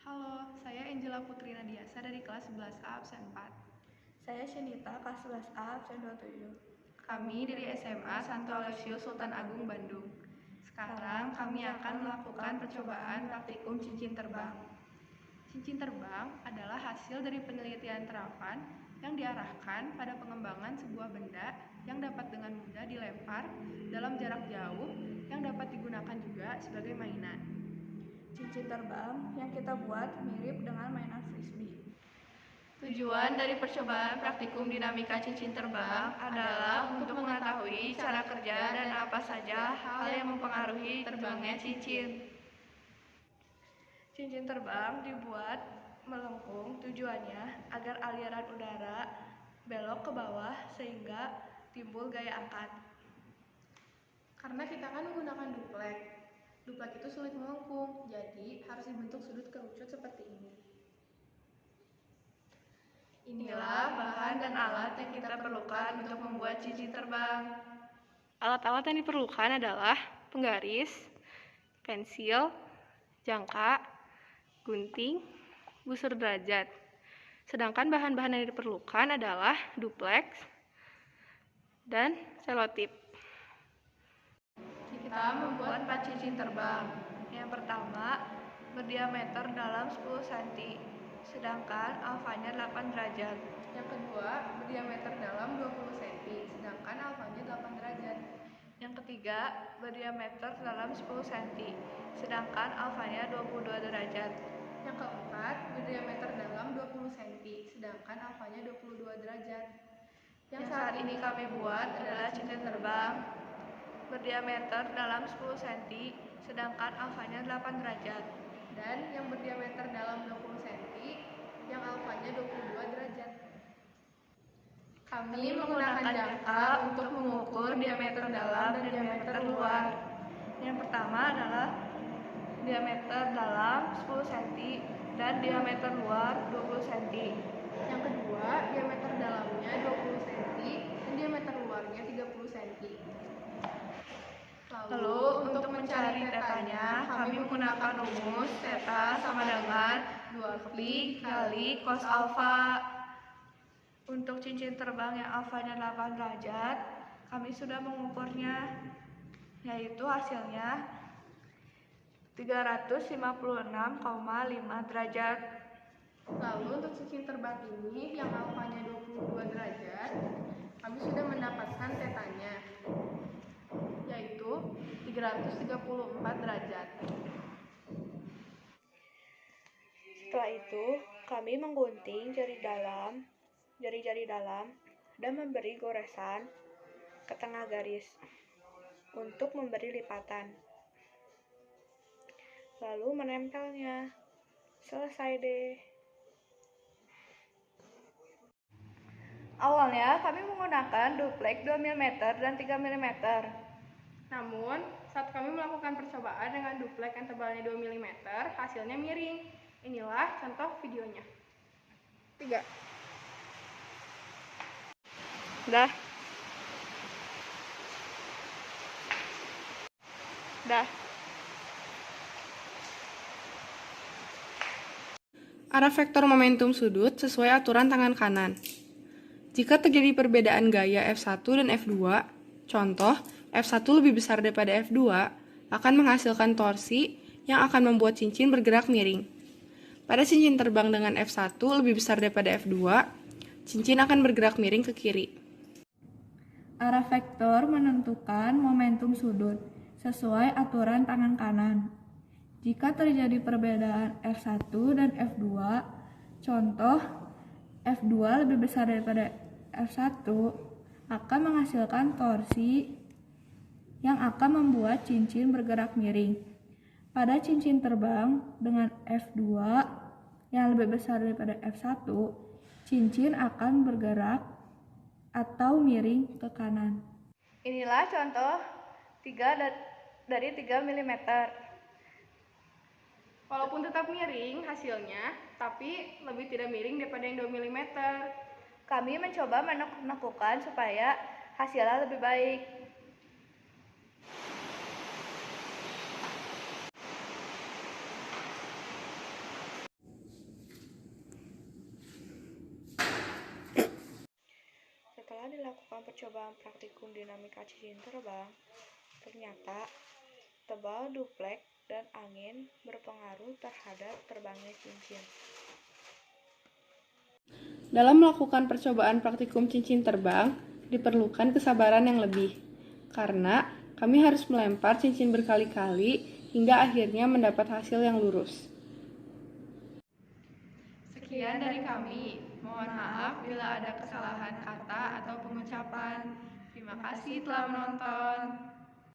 Halo, saya Angela Putri Nadiasa dari kelas 11A absen 4. Saya Shenita, kelas 11A, absen 27. Kami dari SMA Santo Alosius Sultan Agung, Bandung. Sekarang kami akan melakukan percobaan praktikum cincin terbang. Cincin terbang adalah hasil dari penelitian terapan yang diarahkan pada pengembangan sebuah benda yang dapat dengan mudah dilempar dalam jarak jauh yang dapat digunakan juga sebagai mainan. Cincin terbang yang kita buat mirip dengan mainan frisbee. Tujuan dari percobaan praktikum dinamika cincin terbang adalah untuk mengetahui cara kerja dan apa saja hal yang mempengaruhi terbangnya cincin. Cincin terbang dibuat melengkung, tujuannya agar aliran udara belok ke bawah sehingga timbul gaya angkat. Karena kita kan menggunakan duplek. Duplek itu sulit melengkung, jadi harus dibentuk sudut kerucut seperti ini. Inilah bahan dan alat yang kita perlukan untuk membuat cincin terbang. Alat-alat yang diperlukan adalah penggaris, pensil, jangka, gunting, busur derajat. Sedangkan bahan-bahan yang diperlukan adalah duplex dan selotip. Kita membuat 4 cincin terbang. Yang pertama, berdiameter dalam 10 cm, sedangkan alfanya 8 derajat. Yang kedua, berdiameter dalam 20 cm, sedangkan alfanya 8 derajat. Yang ketiga, berdiameter dalam 10 cm, sedangkan alfanya 22 derajat. Yang keempat, berdiameter dalam 20 cm, sedangkan alfanya 22 derajat. Yang saat ini kami buat adalah cincin terbang berdiameter dalam 10 cm, sedangkan alfanya 8 derajat. Dan yang berdiameter dalam 20 cm, yang alfanya 22 derajat. Kami menggunakan jangka untuk mengukur diameter dalam dan diameter luar. Yang pertama adalah diameter dalam 10 cm dan diameter luar 20 cm. Yang kedua, diameter dalamnya 20 cm dan diameter luarnya 30 cm. Lalu untuk mencari tetanya, kami menggunakan rumus teta sama dengan 2pi kali cos alfa. Untuk cincin terbang yang alfanya 8 derajat, kami sudah mengukurnya, yaitu hasilnya 356,5 derajat. Lalu untuk cincin terbang ini yang alfanya 22 derajat, kami sudah mendapatkan tetanya, yaitu 334 derajat. Setelah itu, kami menggunting jari-jari dalam dan memberi goresan ke tengah garis untuk memberi lipatan. Lalu menempelnya. Selesai deh. Awalnya kami menggunakan duplek 2 mm dan 3 mm. Namun, saat kami melakukan percobaan dengan duplek yang tebalnya 2 mm, hasilnya miring. Inilah contoh videonya. 3. Dah. Arah vektor momentum sudut sesuai aturan tangan kanan. Jika terjadi perbedaan gaya F1 dan F2, contoh F1 lebih besar daripada F2, akan menghasilkan torsi yang akan membuat cincin bergerak miring. Pada cincin terbang dengan F1 lebih besar daripada F2, cincin akan bergerak miring ke kiri. Arah vektor menentukan momentum sudut sesuai aturan tangan kanan. Jika terjadi perbedaan F1 dan F2, contoh F2 lebih besar daripada F1, akan menghasilkan torsi yang akan membuat cincin bergerak miring. Pada cincin terbang dengan F2 yang lebih besar daripada F1, cincin akan bergerak atau miring ke kanan. Inilah contoh 3 dari 3 mm. Walaupun tetap miring hasilnya, tapi lebih tidak miring daripada yang 2 mm. Kami mencoba menekuk-nekukkan supaya hasilnya lebih baik. percobaan praktikum dinamika cincin terbang, ternyata tebal duplek dan angin berpengaruh terhadap terbangnya cincin. Dalam melakukan percobaan praktikum cincin terbang, diperlukan kesabaran yang lebih, karena kami harus melempar cincin berkali-kali hingga akhirnya mendapat hasil yang lurus. Sekian dari kami. Mohon maaf bila ada kesalahan kata atau pengucapan. Terima kasih telah menonton.